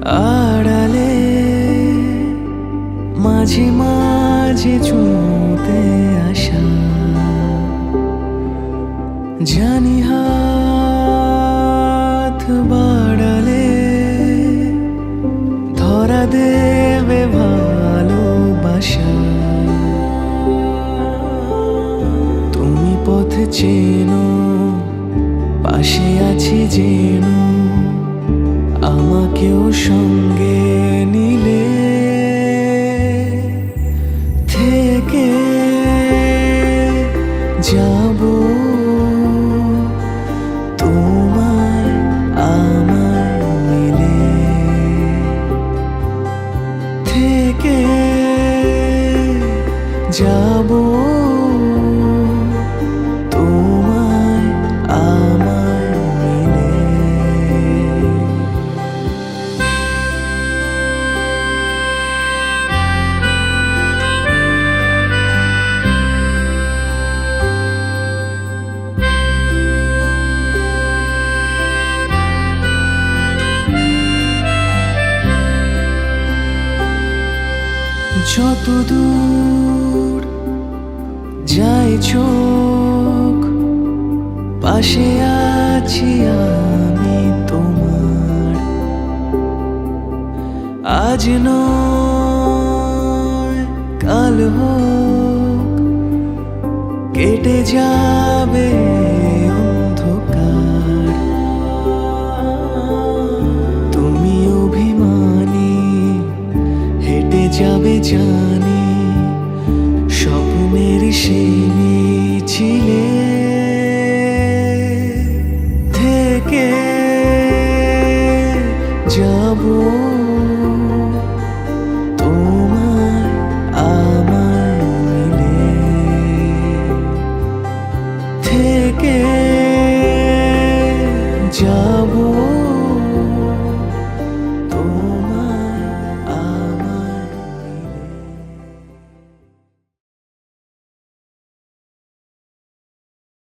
আড়ালে মাঝে মাঝে ছুঁতে আসা, জানি হাত বাড়ালে ধরা দেবে ভালোবাসা। তুমি পথ চেনো, পাশে আছি যেন, আমাকেও সঙ্গে নিলে থেকে যাব তোমায় আমায় মিলে, থেকে যাব তোমায় আমায় মিলে। যতদূর যায় চোখ, পাশে আছি আমি তোমার। আজ নয় কাল হোক, কেটে যাবে অন্ধকার। তুমি অভিমানী হেঁটে যাবে জানি,